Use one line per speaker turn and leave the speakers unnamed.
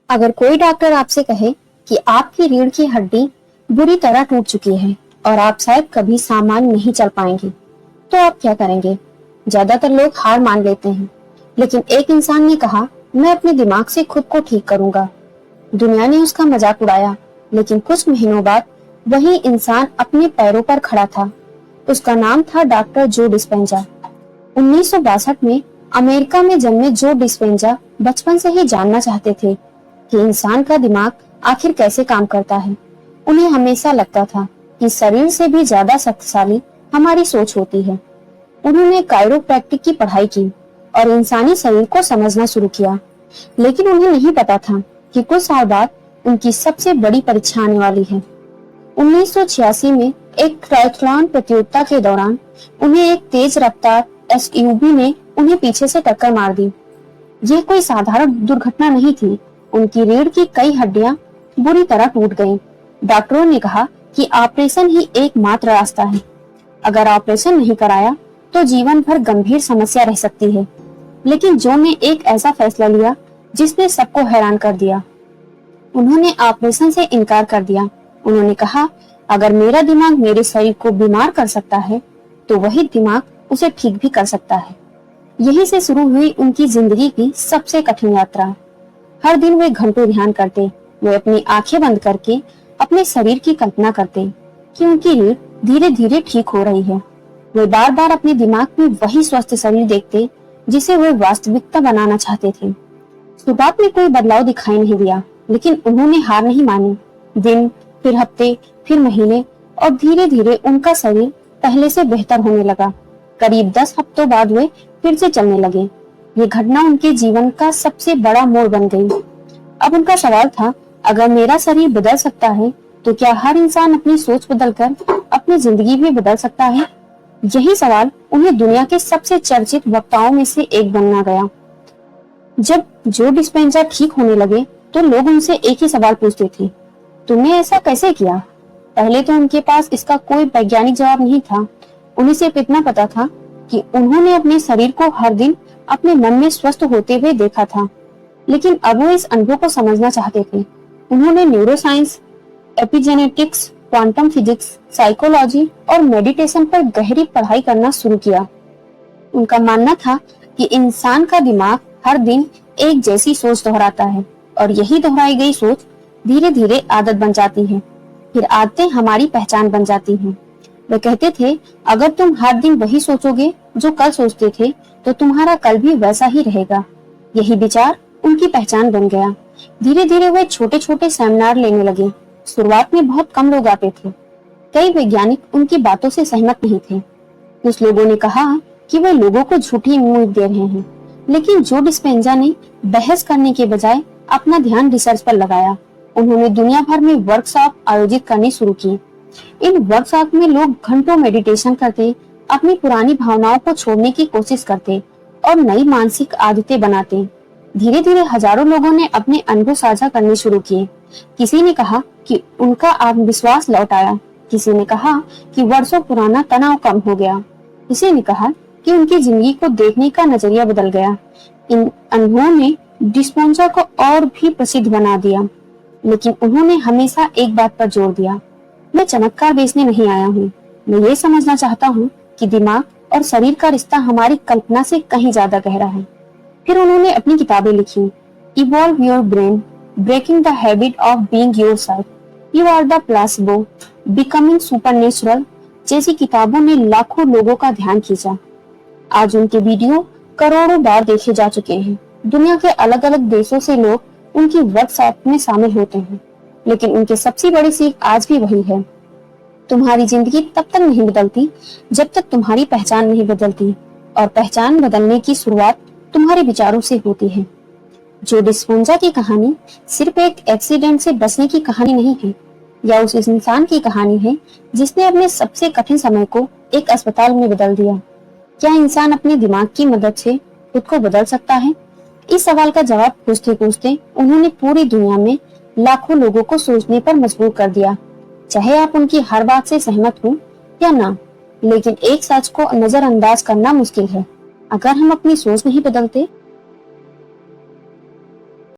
अगर कोई डॉक्टर आपसे कहे कि आपकी रीढ़ की हड्डी बुरी तरह टूट चुकी है और आप शायद कभी सामान्य नहीं चल पाएंगे, तो आप क्या करेंगे? ज्यादातर लोग हार मान लेते हैं, लेकिन एक इंसान ने कहा, मैं अपने दिमाग से खुद को ठीक करूंगा। दुनिया ने उसका मजाक उड़ाया, लेकिन कुछ महीनों बाद वही इंसान अपने पैरों पर खड़ा था। उसका नाम था डॉक्टर जो डिस्पेंजा। 1962 में अमेरिका में जन्मे जो डिस्पेंजा बचपन से ही जानना चाहते थे कि इंसान का दिमाग आखिर कैसे काम करता है। उन्हें हमेशा लगता था कि शरीर से भी ज्यादा शक्तिशाली हमारी सोच होती है। उन्होंने कायरोप्रैक्टिक की पढ़ाई की और इंसानी शरीर को समझना शुरू किया, लेकिन उन्हें नहीं पता था कि कुछ साल बाद उनकी सबसे बड़ी परीक्षा आने वाली है। 1986 में एक ट्रायथलॉन प्रतियोगिता के दौरान उन्हें एक तेज रफ्तार एसयूवी ने उन्हें पीछे से टक्कर मार दी। यह कोई साधारण दुर्घटना नहीं थी। उनकी रीढ़ की कई हड्डियां बुरी तरह टूट गईं। डॉक्टरों ने कहा कि ऑपरेशन ही एकमात्र रास्ता है। अगर ऑपरेशन नहीं कराया तो जीवन भर गंभीर समस्या रह सकती है। लेकिन जो ने एक ऐसा फैसला लिया जिसने सबको हैरान कर दिया। उन्होंने ऑपरेशन से इनकार कर दिया। उन्होंने कहा, अगर मेरा दिमाग मेरे शरीर को बीमार कर सकता है तो वही दिमाग उसे ठीक भी कर सकता है। यहीं से शुरू हुई उनकी जिंदगी की सबसे कठिन यात्रा। हर दिन वे घंटों ध्यान करते। वे अपनी आंखें बंद करके अपने शरीर की कल्पना करते कि उनकी रीढ़ धीरे धीरे ठीक हो रही है। वे बार बार अपने दिमाग में वही स्वस्थ शरीर देखते जिसे वे वास्तविकता बनाना चाहते थे। शुरुआत में कोई बदलाव दिखाई नहीं दिया, लेकिन उन्होंने हार नहीं मानी। दिन, फिर हफ्ते, फिर महीने और धीरे धीरे उनका शरीर पहले से बेहतर होने लगा। करीब 10 हफ्तों बाद वे फिर से चलने लगे। ये घटना उनके जीवन का सबसे बड़ा मोड़ बन गई। अब उनका सवाल था, अगर मेरा शरीर बदल सकता है तो क्या हर इंसान अपनी सोच बदलकर अपनी जिंदगी भी बदल सकता है? यही सवाल उन्हें दुनिया के सबसे चर्चित वक्ताओं में से एक बनना गया। जब जो डिस्पेंजा ठीक होने लगे तो लोग उनसे एक ही सवाल पूछते थे, तुमने ऐसा कैसे किया? पहले तो उनके पास इसका कोई वैज्ञानिक जवाब नहीं था। उन्हें सिर्फ इतना पता था कि उन्होंने अपने शरीर को हर दिन अपने मन में स्वस्थ होते हुए देखा था। लेकिन अब वो इस अनुभव को समझना चाहते थे। उन्होंने neuroscience, epigenetics, quantum physics, psychology और मेडिटेशन पर गहरी पढ़ाई करना शुरू किया। उनका मानना था कि इंसान का दिमाग हर दिन एक जैसी सोच दोहराता है और यही दोहराई गई सोच धीरे धीरे आदत बन जाती है। फिर आदतें हमारी पहचान बन जाती हैं। वे कहते थे, अगर तुम हर दिन वही सोचोगे जो कल सोचते थे तो तुम्हारा कल भी वैसा ही रहेगा। यही विचार उनकी पहचान बन गया। धीरे धीरे वे छोटे छोटे सेमिनार लेने लगे। शुरुआत में बहुत कम लोग आते थे। कई वैज्ञानिक उनकी बातों से सहमत नहीं थे। कुछ लोगों ने कहा कि वे लोगों को झूठी उम्मीद दे रहे हैं। लेकिन जो डिस्पेंजा ने बहस करने के बजाय अपना ध्यान रिसर्च पर लगाया। उन्होंने दुनिया भर में वर्कशॉप आयोजित करनी शुरू की। इन वर्कशॉप में लोग घंटों मेडिटेशन करते, अपनी पुरानी भावनाओं को छोड़ने की कोशिश करते और नई मानसिक आदतें बनाते। धीरे धीरे हजारों लोगों ने अपने अनुभव साझा करने शुरू किए। किसी ने कहा कि उनका आत्मविश्वास लौट आया। किसी ने कहा कि वर्षों पुराना तनाव कम हो गया। किसी ने कहा कि उनकी जिंदगी को देखने का नजरिया बदल गया। इन अनुभवों ने डिस्पेंजा को और भी प्रसिद्ध बना दिया। लेकिन उन्होंने हमेशा एक बात पर जोर दिया, मैं चमत्कार बेचने नहीं आया हूँ। मैं ये समझना चाहता हूँ कि दिमाग और शरीर का रिश्ता हमारी कल्पना से कहीं ज्यादा गहरा है। फिर उन्होंने अपनी किताबें लिखी, evolve your brain, breaking the habit of being yourself, you are the placebo, becoming supernatural जैसी किताबों ने लाखों लोगों का ध्यान खींचा। आज उनके वीडियो करोड़ों बार देखे जा चुके हैं। दुनिया के अलग अलग देशों से लोग उनकी वर्कशॉप में शामिल होते हैं। लेकिन उनकी सबसे बड़ी सीख आज भी वही है, तुम्हारी जिंदगी तब तक नहीं बदलती जब तक तुम्हारी पहचान नहीं बदलती, और पहचान बदलने की शुरुआत तुम्हारे विचारों से होती है। जो डिस्पेंजा की कहानी सिर्फ एक एक्सीडेंट से बचने की कहानी नहीं है, या उस इंसान की कहानी है जिसने अपने सबसे कठिन समय को एक अस्पताल में बदल दिया। क्या इंसान अपने दिमाग की मदद से खुद को बदल सकता है? इस सवाल का जवाब खोजते खोजते उन्होंने पूरी दुनिया में लाखों लोगों को सोचने पर मजबूर कर दिया। चाहे आप उनकी हर बात से सहमत हो या ना, लेकिन एक सच को नजरअंदाज करना मुश्किल है। अगर हम अपनी सोच नहीं बदलते